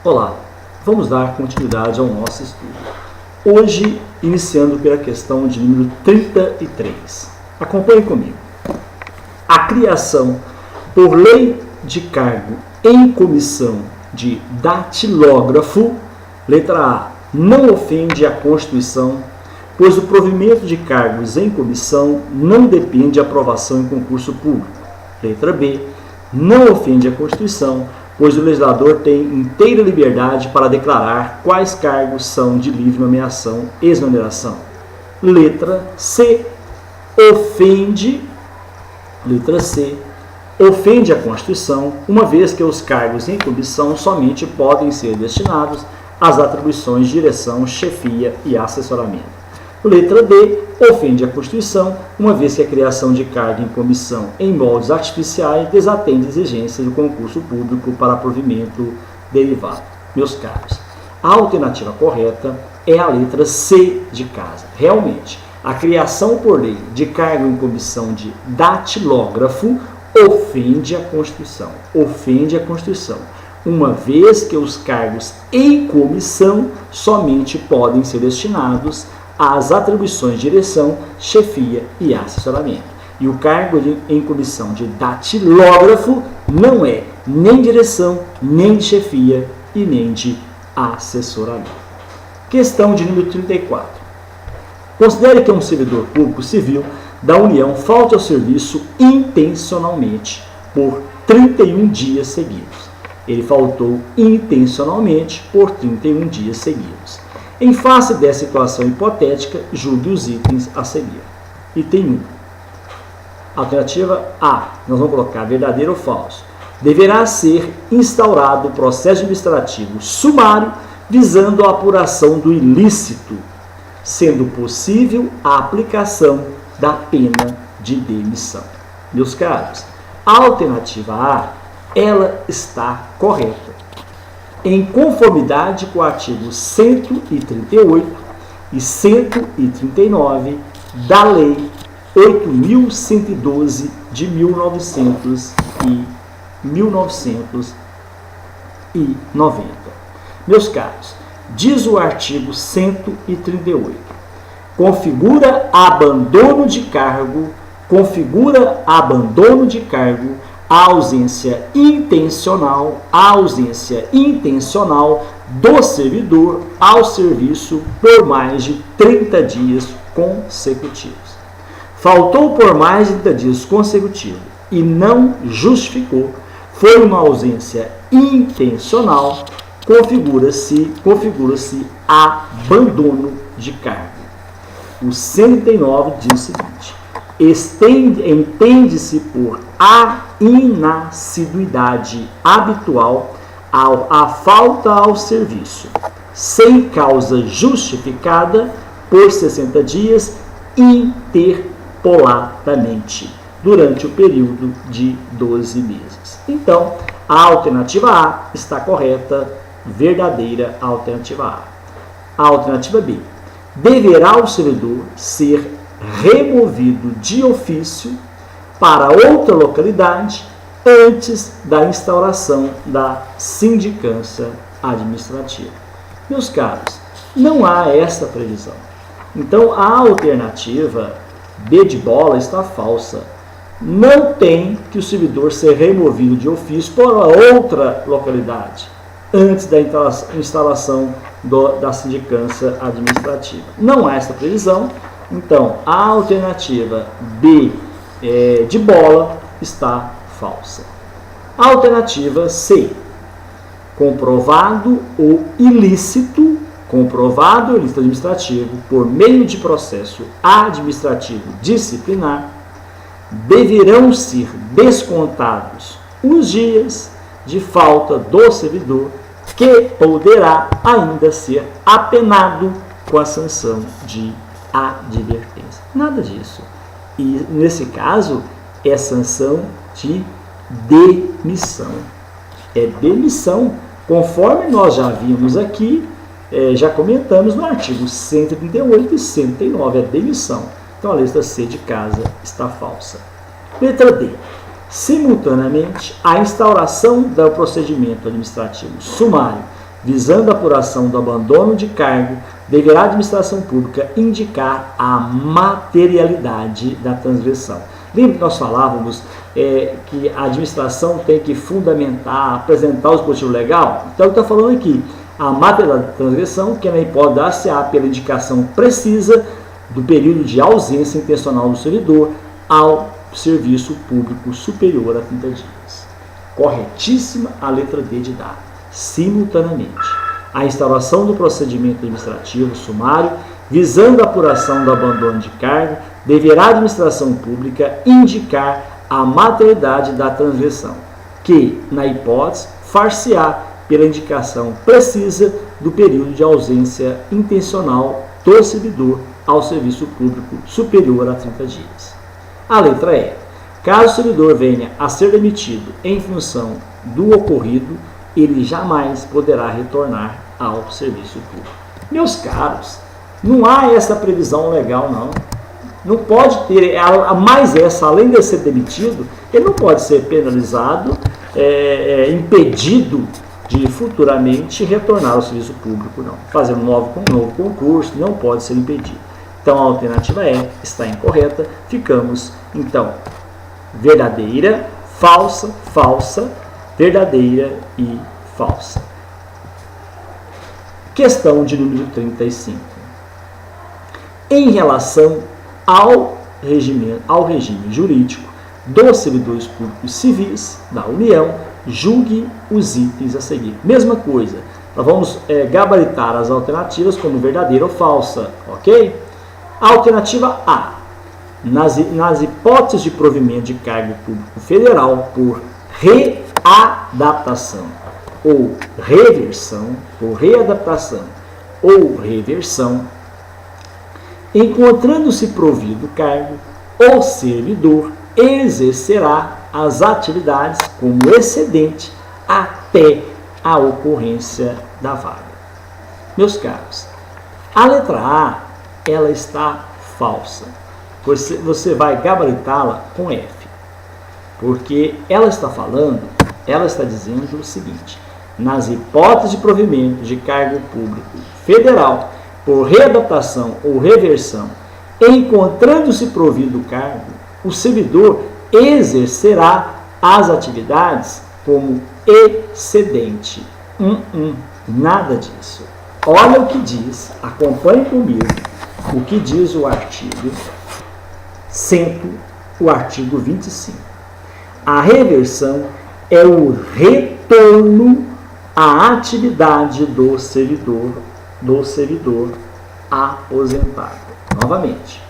Olá, vamos dar continuidade ao nosso estudo. Hoje, iniciando pela questão de número 33. Acompanhe comigo. A criação por lei de cargo em comissão de datilógrafo, letra A, não ofende a Constituição, pois o provimento de cargos em comissão não depende de aprovação em concurso público. Letra B, não ofende a Constituição, pois o legislador tem inteira liberdade para declarar quais cargos são de livre nomeação e exoneração. Letra C, ofende a Constituição, uma vez que os cargos em comissão somente podem ser destinados às atribuições de direção, chefia e assessoramento. Letra D, ofende a Constituição, uma vez que a criação de cargo em comissão em moldes artificiais desatende exigências do concurso público para provimento derivado. Meus caros, a alternativa correta é a letra C de casa. Realmente, a criação por lei de cargo em comissão de datilógrafo ofende a Constituição. Ofende a Constituição, uma vez que os cargos em comissão somente podem ser destinados às atribuições de direção, chefia e assessoramento. E o cargo em comissão de datilógrafo não é nem direção, nem de chefia e nem de assessoramento. Questão de número 34. Considere que um servidor público civil da União falte ao serviço intencionalmente por 31 dias seguidos. Ele faltou intencionalmente por 31 dias seguidos. Em face dessa situação hipotética, julgue os itens a seguir. Item 1. Alternativa A. Nós vamos colocar verdadeiro ou falso. Deverá ser instaurado processo administrativo sumário visando a apuração do ilícito, sendo possível a aplicação da pena de demissão. Meus caros, a alternativa A, ela está correta. Em conformidade com o artigo 138 e 139 da Lei 8.112 de 1990. Meus caros, diz o artigo 138, configura abandono de cargo a ausência intencional do servidor ao serviço por mais de 30 dias consecutivos. Faltou por mais de 30 dias consecutivos e não justificou, foi uma ausência intencional, configura-se abandono de cargo. O 139 diz o seguinte: entende-se por a inassiduidade habitual a falta ao serviço, sem causa justificada, por 60 dias interpoladamente, durante o período de 12 meses. Então, a alternativa A está correta, verdadeira alternativa A. A alternativa B. Deverá o servidor ser removido de ofício para outra localidade antes da instauração da sindicância administrativa. Meus caros, não há essa previsão. Então, a alternativa B de bola está falsa. Não tem que o servidor ser removido de ofício para outra localidade antes da instalação da sindicância administrativa. Não há essa previsão. Então, a alternativa B de bola está falsa. A alternativa C. Comprovado o ilícito administrativo por meio de processo administrativo disciplinar, deverão ser descontados os dias de falta do servidor, que poderá ainda ser apenado com a sanção de advertência. Nada disso. E, nesse caso, é sanção de demissão. É demissão, conforme nós já vimos aqui, já comentamos no artigo 138 e 139, é demissão. Então, a letra C de casa está falsa. Letra D. Simultaneamente, a instauração do procedimento administrativo sumário visando a apuração do abandono de cargo, deverá a administração pública indicar a materialidade da transgressão. Lembra que nós falávamos que a administração tem que fundamentar, apresentar o dispositivo legal? Então, ele está falando aqui, a materialidade da transgressão, que na hipótese dar-se-á pela indicação precisa do período de ausência intencional do servidor ao serviço público superior a 30 dias. Corretíssima a letra D de dar. Simultaneamente, a instauração do procedimento administrativo sumário, visando a apuração do abandono de cargo, deverá a administração pública indicar a materialidade da transgressão, que, na hipótese, far-se-á pela indicação precisa do período de ausência intencional do servidor ao serviço público superior a 30 dias. A letra E. Caso o servidor venha a ser demitido em função do ocorrido, ele jamais poderá retornar ao serviço público. Meus caros, não há essa previsão legal, não. Não pode ter, mais essa, além de ser demitido, ele não pode ser penalizado, impedido de futuramente retornar ao serviço público, não. Fazer um novo concurso, não pode ser impedido. Então, a alternativa E está incorreta. Ficamos, então, verdadeira, falsa, falsa, verdadeira e falsa. Questão de número 35. Em relação ao regime jurídico dos servidores públicos civis da União, julgue os itens a seguir. Mesma coisa, nós vamos gabaritar as alternativas como verdadeira ou falsa, ok? Alternativa A. Nas hipóteses de provimento de cargo público federal por readaptação ou reversão, ou readaptação ou reversão, encontrando-se provido o cargo, o servidor exercerá as atividades como excedente até a ocorrência da vaga. Meus caros, a letra A, ela está falsa. Você vai gabaritá-la com F, porque ela está dizendo o seguinte: nas hipóteses de provimento de cargo público federal por readaptação ou reversão, encontrando-se provido o cargo, o servidor exercerá as atividades como excedente. Nada disso. Olha o que diz, acompanhe comigo o que diz o artigo 25. A reversão é o retorno à atividade do servidor aposentado. Novamente,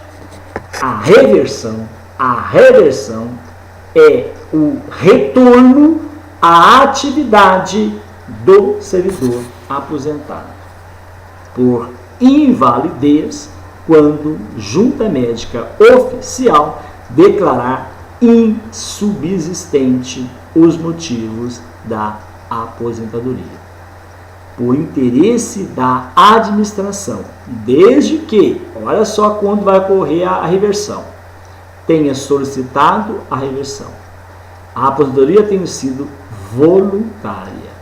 a reversão é o retorno à atividade do servidor aposentado por invalidez quando junta médica oficial declarar insubsistente os motivos da aposentadoria. Por interesse da administração, desde que, olha só quando vai ocorrer a reversão, tenha solicitado a reversão, a aposentadoria tenha sido voluntária,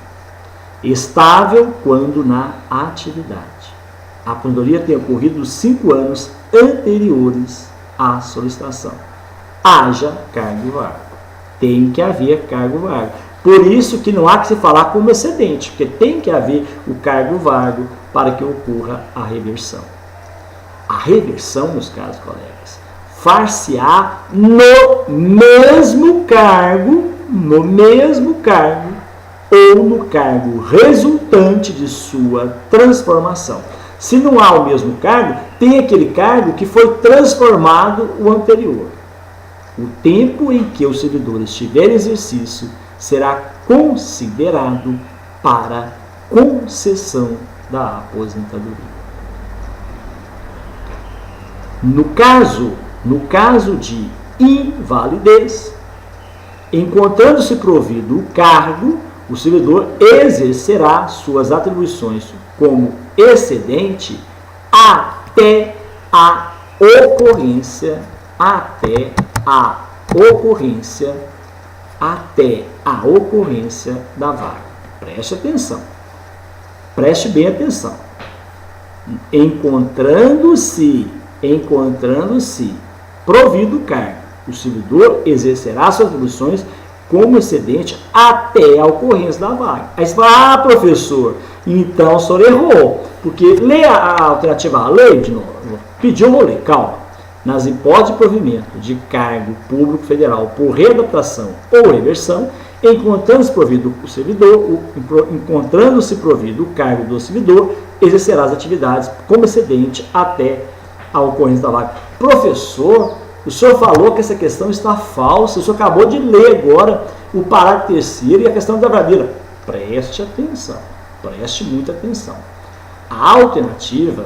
estável quando na atividade, a aposentadoria tenha ocorrido 5 anos anteriores à solicitação, haja cargo vago, tem que haver cargo vago. Por isso que não há que se falar como excedente, porque tem que haver o cargo vago para que ocorra a reversão. A reversão, meus caros colegas, far-se-á no mesmo cargo ou no cargo resultante de sua transformação. Se não há o mesmo cargo, tem aquele cargo que foi transformado o anterior. O tempo em que o servidor estiver em exercício será considerado para concessão da aposentadoria. No caso de invalidez, encontrando-se provido o cargo, o servidor exercerá suas atribuições como excedente até a ocorrência da vaga. Preste atenção. Preste bem atenção. Encontrando-se provido o cargo, o servidor exercerá suas atribuições como excedente até a ocorrência da vaga. Aí você fala, professor, então o senhor errou, porque lê a alternativa A, leia de novo. Pediu, eu vou ler, calma. Nas hipóteses de provimento de cargo público federal por readaptação ou reversão, encontrando-se provido o cargo do servidor, exercerá as atividades como excedente até a ocorrência da vaga. Professor, o senhor falou que essa questão está falsa, o senhor acabou de ler agora o parágrafo 3º e a questão da verdadeira. Preste atenção, preste muita atenção. A alternativa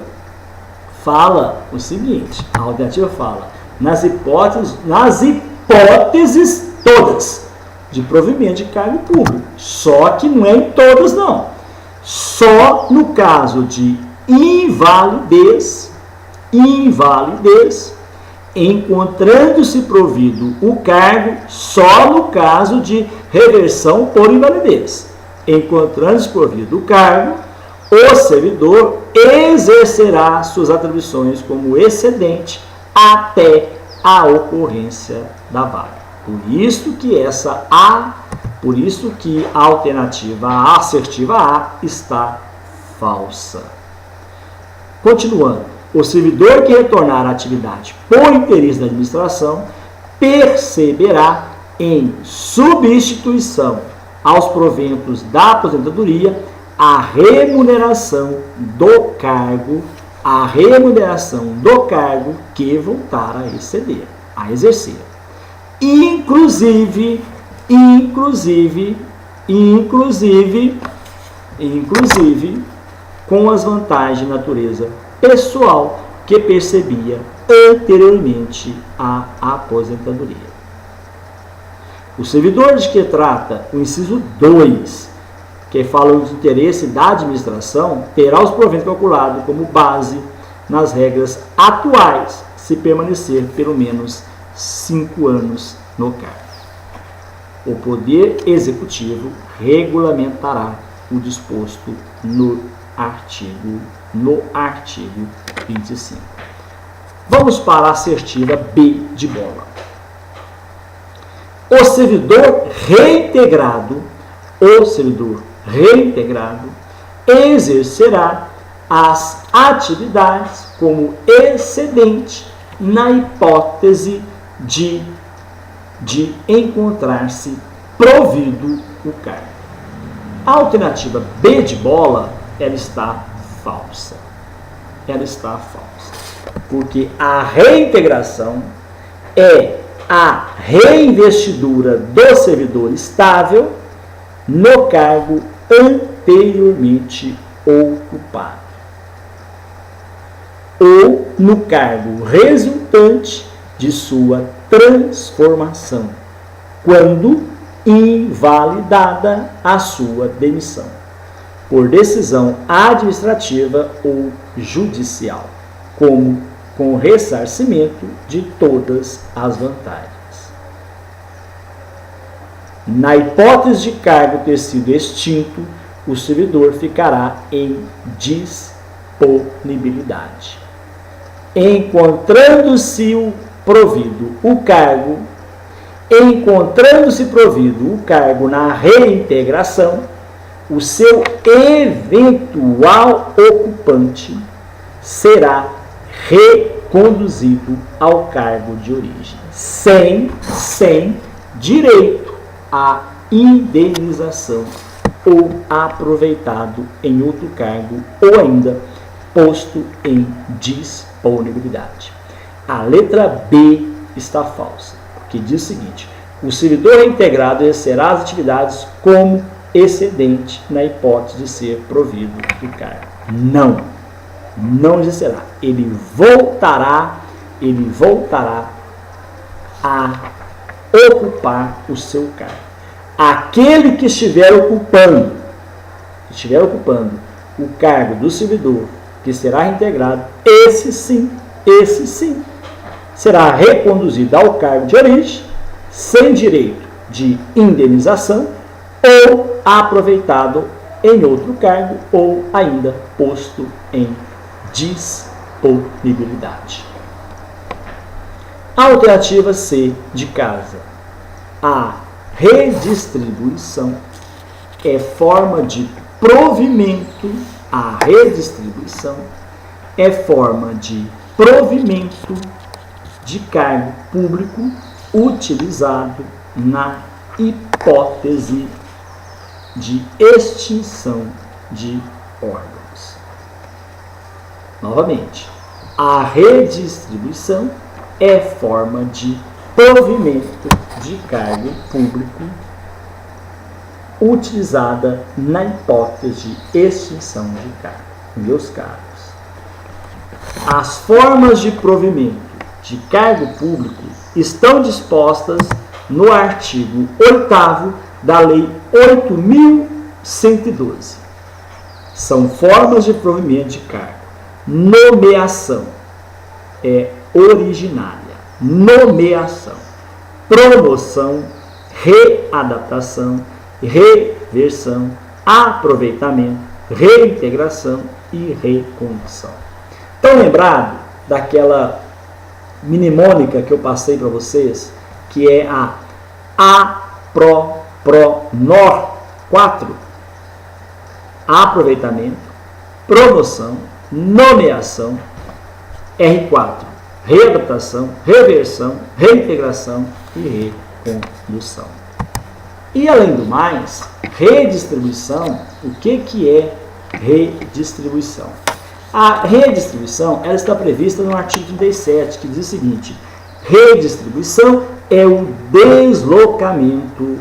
fala o seguinte, nas hipóteses todas de provimento de cargo público, só que não é em todas não, só no caso de invalidez, encontrando-se provido o cargo só no caso de reversão por invalidez. Encontrando-se provido o cargo, o servidor exercerá suas atribuições como excedente até a ocorrência da vaga. Por isso que a alternativa A, assertiva A, está falsa. Continuando. O servidor que retornar à atividade por interesse da administração perceberá em substituição aos proventos da aposentadoria a remuneração do cargo que voltar a exercer. Inclusive, com as vantagens de natureza pessoal que percebia anteriormente à aposentadoria. O servidor de que trata o inciso 2, que fala do interesse da administração, terá os proventos calculados como base nas regras atuais, se permanecer pelo menos 5 anos no cargo. O Poder Executivo regulamentará o disposto no artigo 25. Vamos para a assertiva B de bola. O servidor reintegrado exercerá as atividades como excedente na hipótese de encontrar-se provido o cargo. A alternativa B de bola, ela está falsa. Porque a reintegração é a reinvestidura do servidor estável no cargo anteriormente ocupado, ou no cargo resultante de sua transformação, quando invalidada a sua demissão, por decisão administrativa ou judicial, como com ressarcimento de todas as vantagens. Na hipótese de cargo ter sido extinto, o servidor ficará em disponibilidade. Encontrando-se provido o cargo na reintegração, o seu eventual ocupante será reconduzido ao cargo de origem, sem direito à indenização ou aproveitado em outro cargo ou ainda posto em disponibilidade. A letra B está falsa, porque diz o seguinte: o servidor reintegrado exercerá as atividades como excedente na hipótese de ser provido do cargo. Não exercerá. Ele voltará a ocupar o seu cargo. Aquele que estiver ocupando o cargo do servidor que será reintegrado, esse sim, será reconduzido ao cargo de origem, sem direito de indenização ou aproveitado em outro cargo ou ainda posto em disponibilidade. Alternativa C de casa. A redistribuição é forma de provimento. A redistribuição é forma de provimento de cargo público utilizado na hipótese de extinção de órgãos. Novamente, a redistribuição é forma de provimento de cargo público utilizada na hipótese de extinção de cargo. Meus caros, as formas de provimento de cargo público estão dispostas no artigo 8º da Lei 8.112. São formas de provimento de cargo. Nomeação é originária. Nomeação. Promoção, readaptação, reversão, aproveitamento, reintegração e recondução. Estão lembrados daquela mnemônica que eu passei para vocês, que é a APRO-PRO-NOR 4? Aproveitamento, promoção, nomeação, R4, readaptação, reversão, reintegração e recondução. E além do mais, redistribuição, o que é redistribuição? A redistribuição ela está prevista no artigo 37, que diz o seguinte: redistribuição é o deslocamento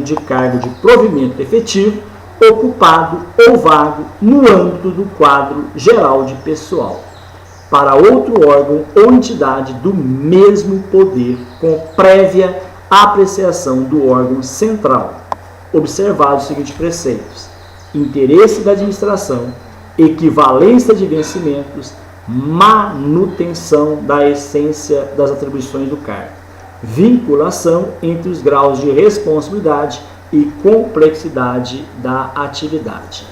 de cargo de provimento efetivo, ocupado ou vago no âmbito do quadro geral de pessoal, para outro órgão ou entidade do mesmo poder, com prévia apreciação do órgão central, observados os seguintes preceitos: interesse da administração, equivalência de vencimentos, manutenção da essência das atribuições do cargo, vinculação entre os graus de responsabilidade e complexidade da atividade,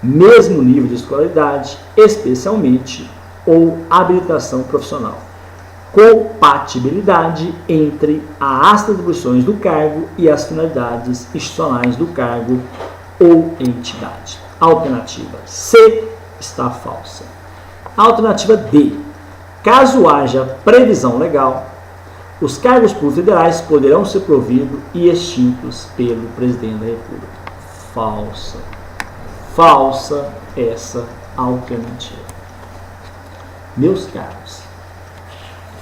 mesmo nível de escolaridade, especialmente, ou habilitação profissional, compatibilidade entre as atribuições do cargo e as finalidades institucionais do cargo ou entidade. Alternativa C está falsa. Alternativa D. Caso haja previsão legal, os cargos públicos federais poderão ser providos e extintos pelo Presidente da República. Falsa. Falsa essa alternativa. Meus caros,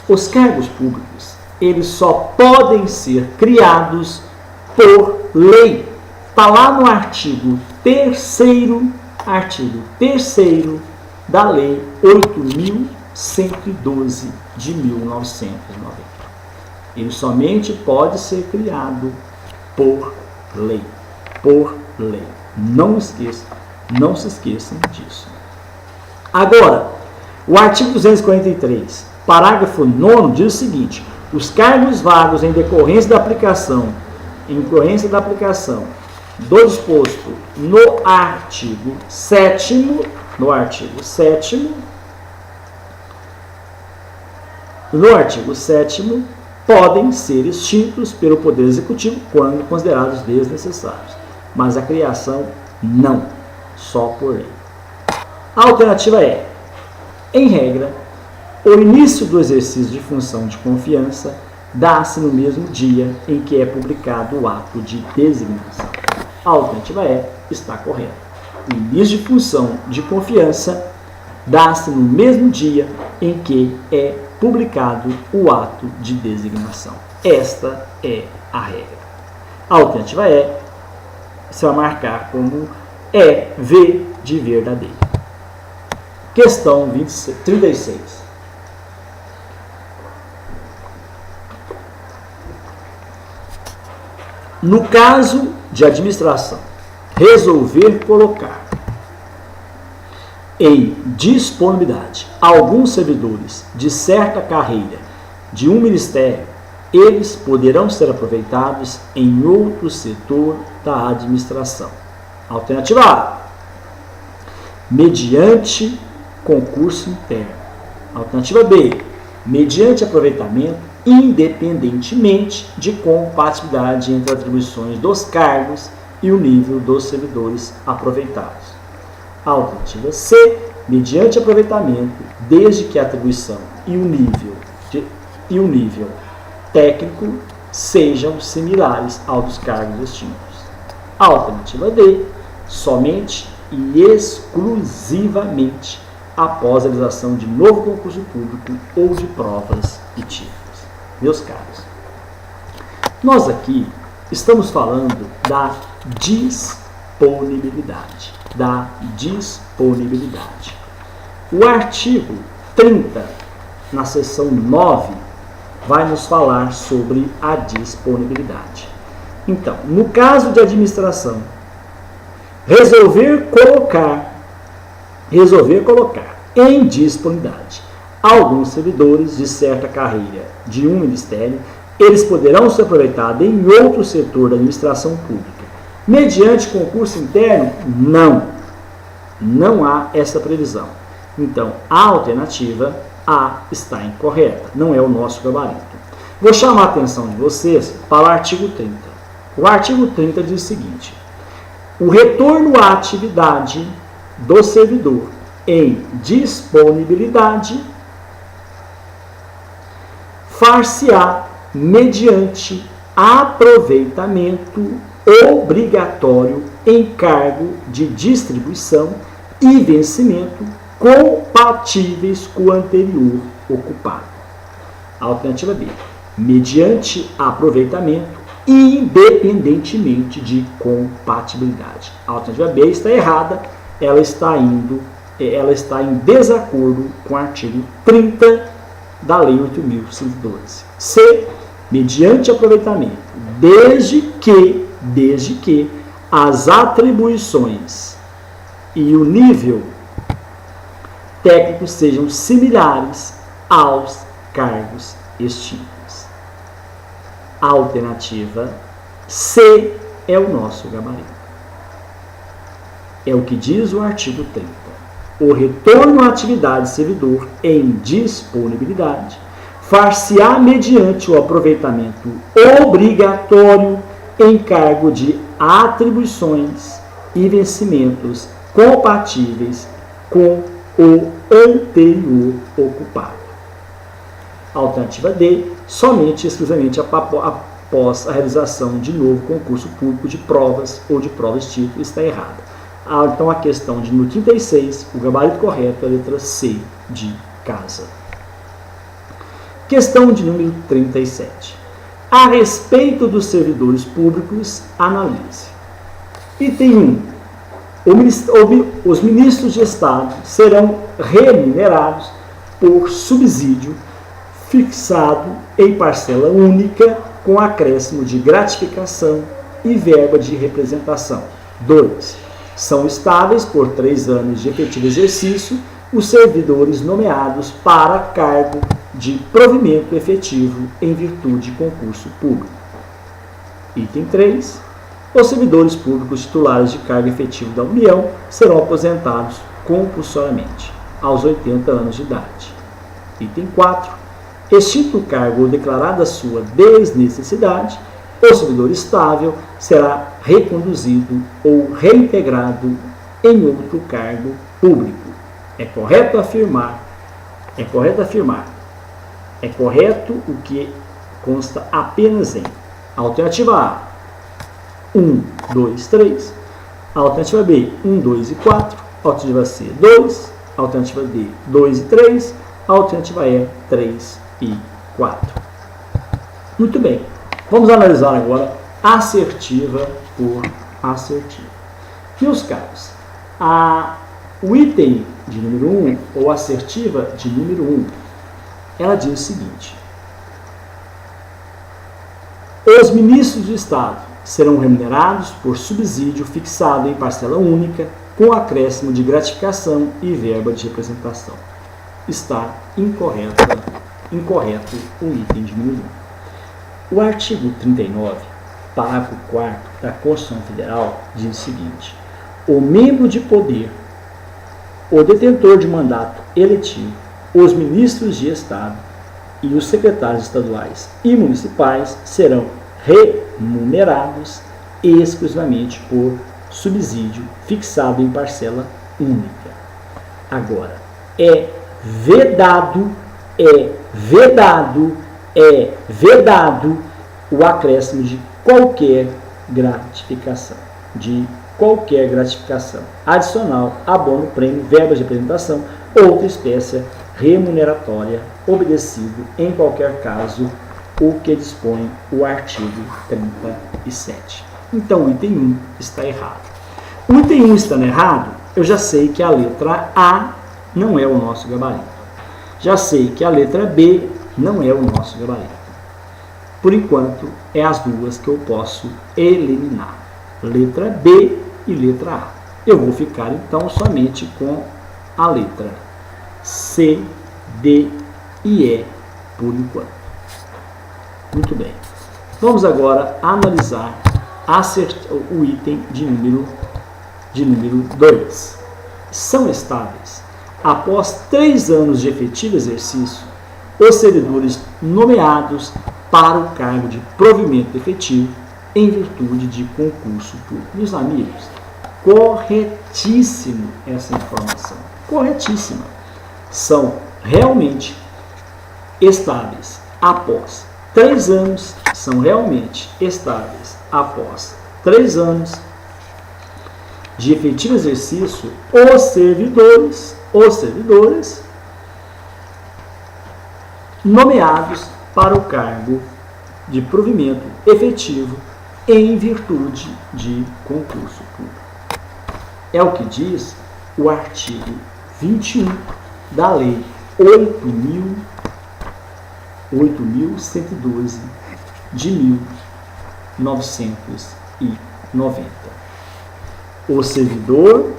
os cargos públicos, eles só podem ser criados por lei. Está lá no artigo 3º da Lei 8.112 de 1990. Ele somente pode ser criado por lei. Por lei. Não se esqueçam disso. Agora, o artigo 243, parágrafo 9º, diz o seguinte: os cargos vagos em decorrência da aplicação do disposto no artigo 7º, podem ser extintos pelo Poder Executivo quando considerados desnecessários, mas a criação não, só por lei. A alternativa é: em regra, o início do exercício de função de confiança dá-se no mesmo dia em que é publicado o ato de designação. A alternativa E está correta. O início de função de confiança dá-se no mesmo dia em que é publicado o ato de designação. Esta é a regra. A alternativa E você vai marcar como V de verdadeiro. Questão 36. No caso de administração, resolver colocar em disponibilidade alguns servidores de certa carreira de um ministério, eles poderão ser aproveitados em outro setor da administração. Alternativa A, mediante concurso interno. Alternativa B, mediante aproveitamento independentemente de compatibilidade entre atribuições dos cargos e o nível dos servidores aproveitados. Alternativa C, mediante aproveitamento desde que a atribuição e o nível técnico sejam similares aos dos cargos extintos. Alternativa D, somente e exclusivamente após a realização de novo concurso público ou de provas e títulos. Meus caros, nós aqui estamos falando da disponibilidade. O artigo 30, na seção 9, vai nos falar sobre a disponibilidade. Então, no caso de administração, resolver colocar em disponibilidade alguns servidores de certa carreira de um ministério, eles poderão ser aproveitados em outro setor da administração pública. Mediante concurso interno, não há essa previsão. Então, a alternativa A está incorreta, não é o nosso gabarito. Vou chamar a atenção de vocês para o artigo 30. O artigo 30 diz o seguinte: o retorno à atividade do servidor em disponibilidade far-se-á mediante aproveitamento obrigatório em cargo de distribuição e vencimento compatíveis com o anterior ocupado. Alternativa B, mediante aproveitamento independentemente de compatibilidade. A alternativa B está errada, ela está em desacordo com o artigo 30 da Lei 8.112. C, mediante aproveitamento, desde que as atribuições e o nível técnico sejam similares aos cargos extintos. A alternativa C é o nosso gabarito. É o que diz o artigo 30. O retorno à atividade servidor em disponibilidade far-se-á mediante o aproveitamento obrigatório em cargo de atribuições e vencimentos compatíveis com o anterior ocupado. Alternativa D, somente e exclusivamente após a realização de novo concurso público de provas ou de provas título, está errada. Então, a questão de número 36, o gabarito correto é a letra C de casa. Questão de número 37. A respeito dos servidores públicos, analise. Item 1. Os ministros de Estado serão remunerados por subsídio fixado em parcela única com acréscimo de gratificação e verba de representação. 2. São estáveis por 3 anos de efetivo exercício os servidores nomeados para cargo de provimento efetivo em virtude de concurso público. Item 3. Os servidores públicos titulares de cargo efetivo da União serão aposentados compulsoriamente aos 80 anos de idade. Item 4. Extinto o cargo ou declarada sua desnecessidade, o servidor estável será reconduzido ou reintegrado em outro cargo público. É correto o que consta apenas em alternativa A, 1, 2, 3, alternativa B, 1, 2 e 4, alternativa C, 2, alternativa D, 2 e 3, alternativa E, 3 e 4. Muito bem, vamos analisar agora assertiva por assertiva. Meus caros, o item de número 1, ou assertiva de número 1, ela diz o seguinte: os ministros de Estado serão remunerados por subsídio fixado em parcela única com acréscimo de gratificação e verba de representação. Está incorreto o item de número 1. O artigo 39, parágrafo 4º da Constituição Federal diz o seguinte: o membro de poder, o detentor de mandato eletivo, os ministros de Estado e os secretários estaduais e municipais serão remunerados exclusivamente por subsídio fixado em parcela única. Agora, é vedado o acréscimo de qualquer gratificação, adicional, abono, prêmio, verbas de apresentação, outra espécie remuneratória, obedecido, em qualquer caso, o que dispõe o artigo 37. Então, o item 1 está errado. O item 1 estando errado, eu já sei que a letra A não é o nosso gabarito. Já sei que a letra B não é o nosso gabarito. Por enquanto, é as duas que eu posso eliminar. Letra B e letra A. Eu vou ficar, então, somente com a letra C, D e E, por enquanto. Muito bem. Vamos agora analisar o item de número 2. São estáveis. Após 3 anos de efetivo exercício, os servidores nomeados para o cargo de provimento efetivo em virtude de concurso público. Meus amigos, corretíssimo essa informação. Corretíssima. São realmente estáveis após 3 anos, são realmente estáveis após 3 anos de efetivo exercício, os servidores nomeados para o cargo de provimento efetivo em virtude de concurso público. É o que diz o artigo 21 da Lei 8.112 de 1990. O servidor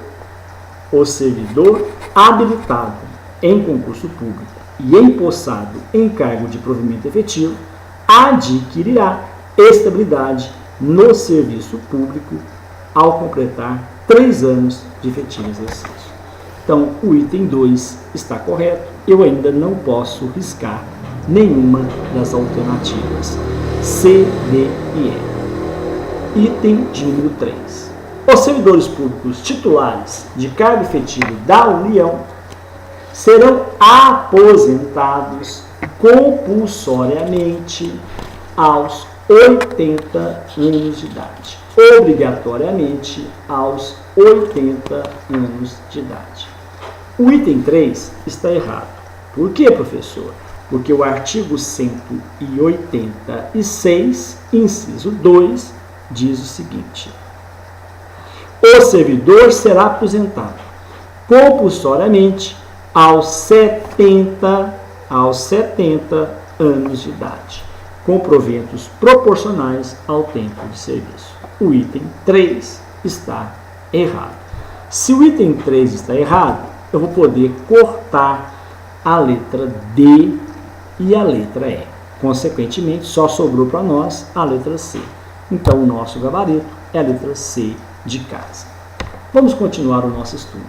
habilitado em concurso público e empossado em cargo de provimento efetivo adquirirá estabilidade no serviço público ao completar 3 anos de efetivo exercício. Então, o item 2 está correto. Eu ainda não posso riscar nenhuma das alternativas C, D e E. Item de número 3. Os servidores públicos titulares de cargo efetivo da União serão aposentados compulsoriamente aos 80 anos de idade. Obrigatoriamente aos 80 anos de idade. O item 3 está errado. Por quê, professor? Porque o artigo 186, inciso 2, diz o seguinte: o servidor será aposentado compulsoriamente aos 70 anos de idade, com proventos proporcionais ao tempo de serviço. O item 3 está errado. Se o item 3 está errado, eu vou poder cortar a letra D e a letra E. Consequentemente, só sobrou para nós a letra C. Então, o nosso gabarito é a letra C de casa. Vamos continuar o nosso estudo.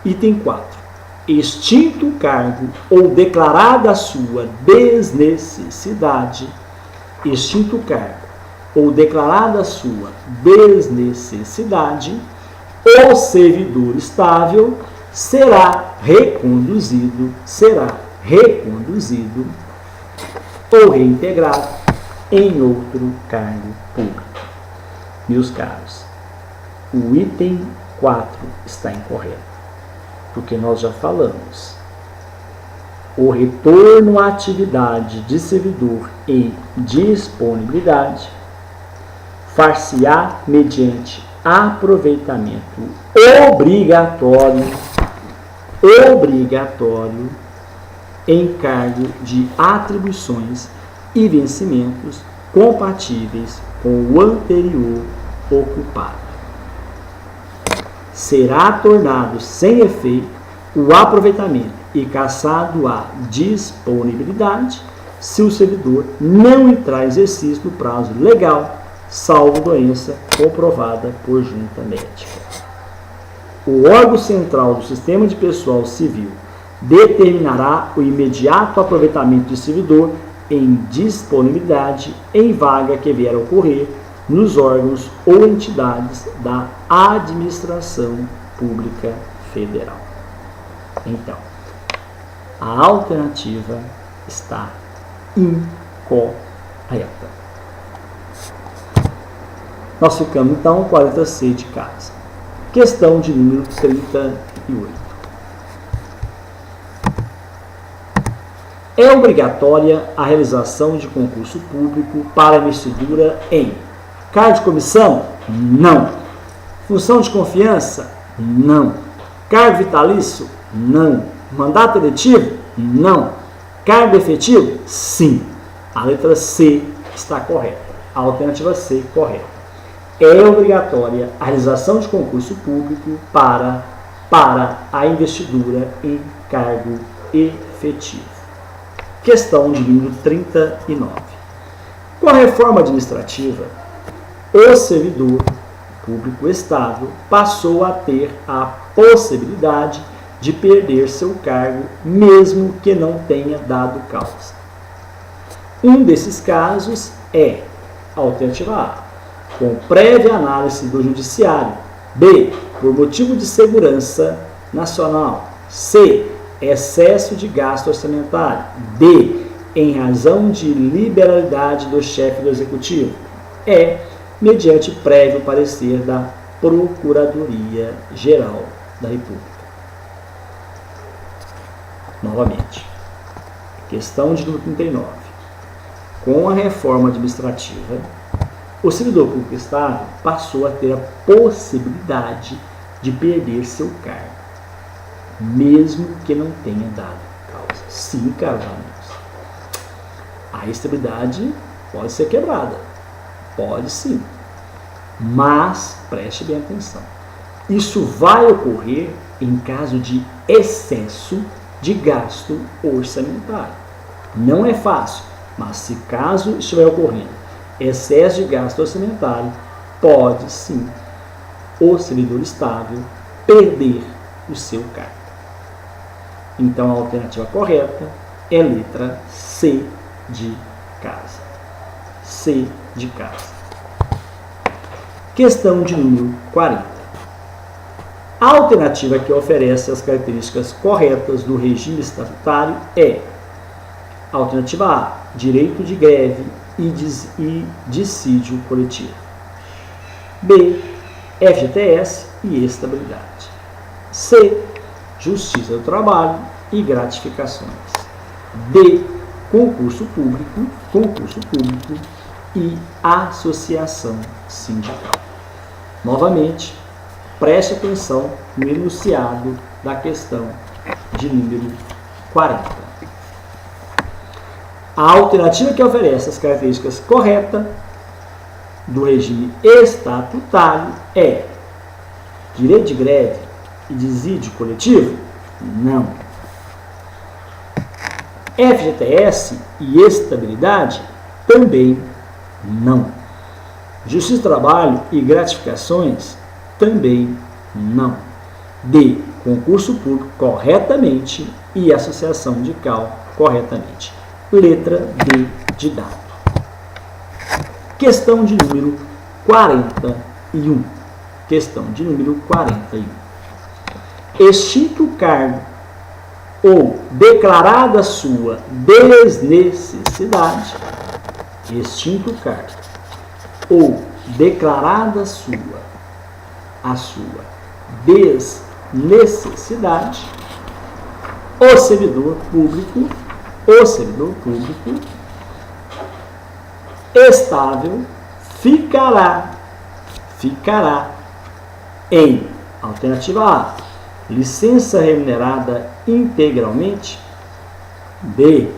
Item 4. Extinto o cargo ou declarada a sua desnecessidade, extinto o cargo ou declarada a sua desnecessidade, o servidor estável será reconduzido ou reintegrado em outro cargo público. Meus caros, o item 4 está incorreto, porque nós já falamos. O retorno à atividade de servidor em disponibilidade far-se-á mediante aproveitamento obrigatório em cargo de atribuições e vencimentos compatíveis com o anterior ocupado. Será tornado sem efeito o aproveitamento e cassado a disponibilidade se o servidor não entrar em exercício no prazo legal, salvo doença comprovada por junta médica. o órgão central do sistema de pessoal civil determinará o imediato aproveitamento do servidor em disponibilidade em vaga que vier a ocorrer nos órgãos ou entidades da administração pública federal. Então, a alternativa está incorreta. Nós ficamos então 40C de casa. Questão de número 38. É obrigatória a realização de concurso público para investidura em cargo de comissão? Não. Função de confiança? Não. Cargo vitalício? Não. Mandato eletivo? Não. Cargo efetivo? Sim. A letra C está correta. A alternativa C correta. É obrigatória a realização de concurso público para a investidura em cargo efetivo. Questão de número 39. Com a reforma administrativa, o servidor público estável passou a ter a possibilidade de perder seu cargo, mesmo que não tenha dado causa. Um desses casos é a alternativa A, com prévia análise do judiciário. B, por motivo de segurança nacional. C, excesso de gasto orçamentário. D, em razão de liberalidade do chefe do executivo. E, mediante prévio parecer da Procuradoria-Geral da República. Novamente, questão de número 39. Com a reforma administrativa, o servidor público estável passou a ter a possibilidade de perder seu cargo, mesmo que não tenha dado causa. Sim, caros amigos. A estabilidade pode ser quebrada. Pode sim. Mas, preste bem atenção. Isso vai ocorrer em caso de excesso de gasto orçamentário. Não é fácil, mas se caso estiver ocorrendo excesso de gasto orçamentário, pode sim o servidor estável perder o seu cargo. Então a alternativa correta é letra C de casa. C de casa. Questão de número 40. A alternativa que oferece as características corretas do regime estatutário é a alternativa A, direito de greve e dissídio coletivo. B, FGTS e estabilidade. C, justiça do trabalho e gratificações. D, concurso público e associação sindical. Novamente, preste atenção no enunciado da questão de número 40. A alternativa que oferece as características corretas do regime estatutário é direito de greve e dissídio coletivo? Não. FGTS e estabilidade? Também não. Justiça do trabalho e gratificações? Também não. D, concurso público corretamente e associação sindical corretamente. Letra D de dado. Questão de número 41. Questão de número 41. Extinto o cargo ou declarada sua desnecessidade, extinto o cargo ou declarada a sua desnecessidade, o servidor público estável ficará em alternativa A, licença remunerada integralmente. B,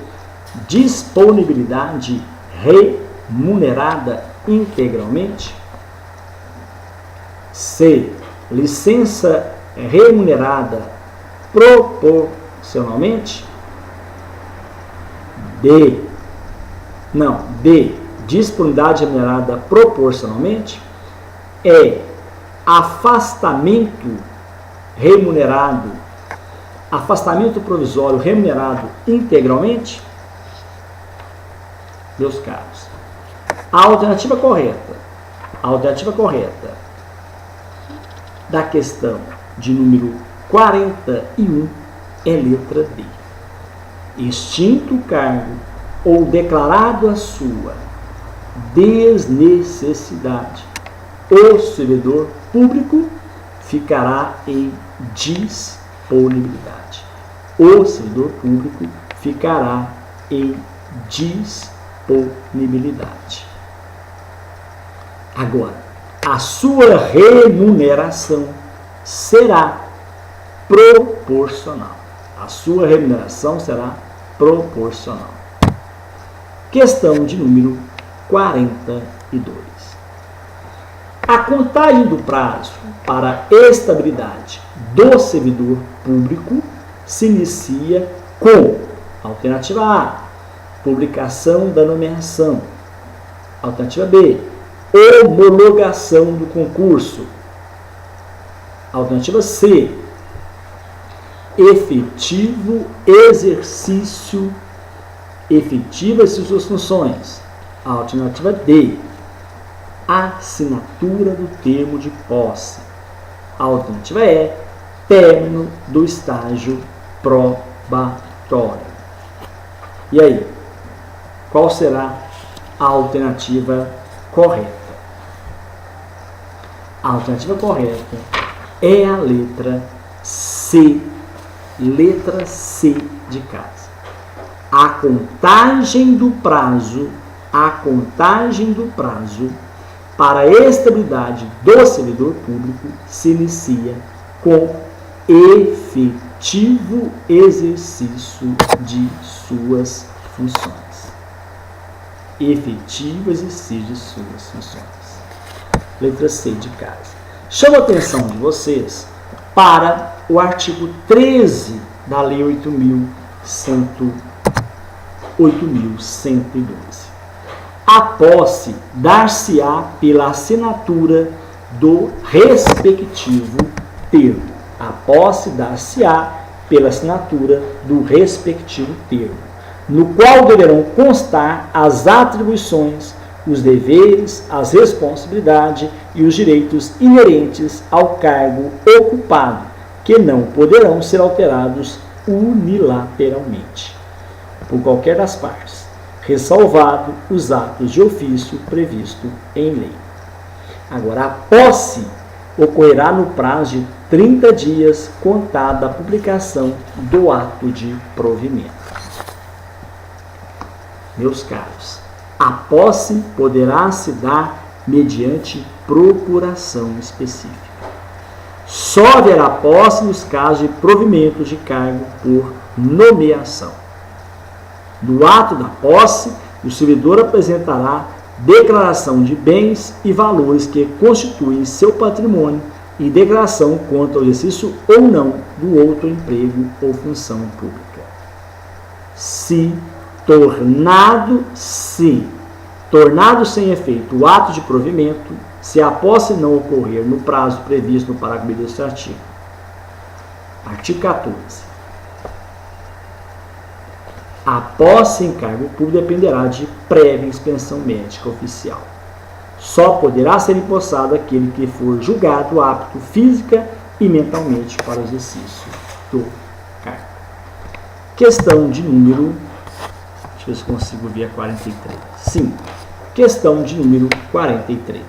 disponibilidade remunerada integralmente. C, licença remunerada proporcionalmente. D, disponibilidade remunerada proporcionalmente. E, afastamento remunerado, afastamento provisório remunerado integralmente? Meus caros, a alternativa correta da questão de número 41 é letra D. Extinto o cargo ou declarado a sua desnecessidade, o servidor público ficará em disponibilidade. O servidor público ficará em disponibilidade. Agora, a sua remuneração será proporcional. A sua remuneração será proporcional. Questão de número 42. A contagem do prazo para estabilidade do servidor público se inicia com alternativa A, publicação da nomeação. Alternativa B, homologação do concurso. Alternativa C, efetivas suas funções. Alternativa D, assinatura do termo de posse. Alternativa E, término do estágio probatório. E aí, qual será a alternativa correta? A alternativa correta é a letra C. Letra C de casa. A contagem do prazo para a estabilidade do servidor público se inicia com efetivo exercício de suas funções. Efetivo exercício de suas funções. Letra C de casa. Chamo a atenção de vocês para o artigo 13 da Lei 8.112. A posse dar-se-á pela assinatura do respectivo termo. A posse dar-se-á pela assinatura do respectivo termo, no qual deverão constar as atribuições, os deveres, as responsabilidades e os direitos inerentes ao cargo ocupado, que não poderão ser alterados unilateralmente por qualquer das partes, ressalvado os atos de ofício previsto em lei. Agora, a posse ocorrerá no prazo de 30 dias contada a publicação do ato de provimento. Meus caros, a posse poderá se dar mediante procuração específica. Só haverá posse nos casos de provimento de cargo por nomeação. No ato da posse, o servidor apresentará declaração de bens e valores que constituem seu patrimônio e declaração quanto ao exercício ou não do outro emprego ou função pública. Se tornado sem efeito o ato de provimento, se a posse não ocorrer no prazo previsto no parágrafo deste artigo. Artigo 14. A posse em cargo público dependerá de prévia inspeção médica oficial. Só poderá ser empossado aquele que for julgado apto física e mentalmente para o exercício do cargo. Questão de número... Deixa eu ver se consigo ver a 43. Sim. Questão de número 43.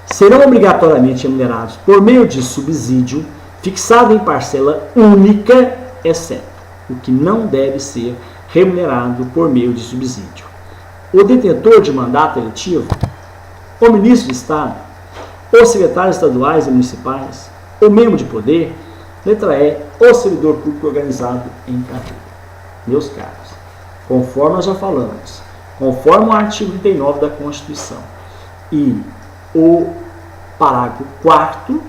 Serão obrigatoriamente remunerados por meio de subsídio fixado em parcela única, exceto o que não deve ser remunerado por meio de subsídio: o detentor de mandato eletivo, o ministro de Estado, os secretários estaduais e municipais, o membro de poder. Letra E, o servidor público organizado em carreira. Meus caros, conforme nós já falamos, conforme o artigo 39 da Constituição e o parágrafo 4º,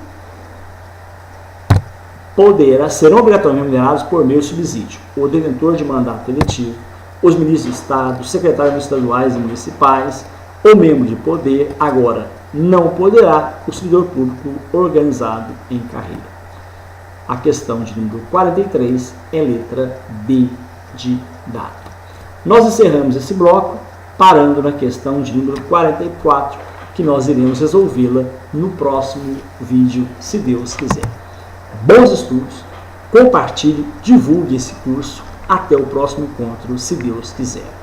serão obrigatoriamente remunerados por meio de subsídio: o detentor de mandato eletivo, os ministros de Estado, os secretários estaduais e municipais, o membro de poder. Agora, não poderá o servidor público organizado em carreira. A questão de número 43 é letra B de dado. Nós encerramos esse bloco parando na questão de número 44, que nós iremos resolvê-la no próximo vídeo, se Deus quiser. Bons estudos, compartilhe, divulgue esse curso. Até o próximo encontro, se Deus quiser.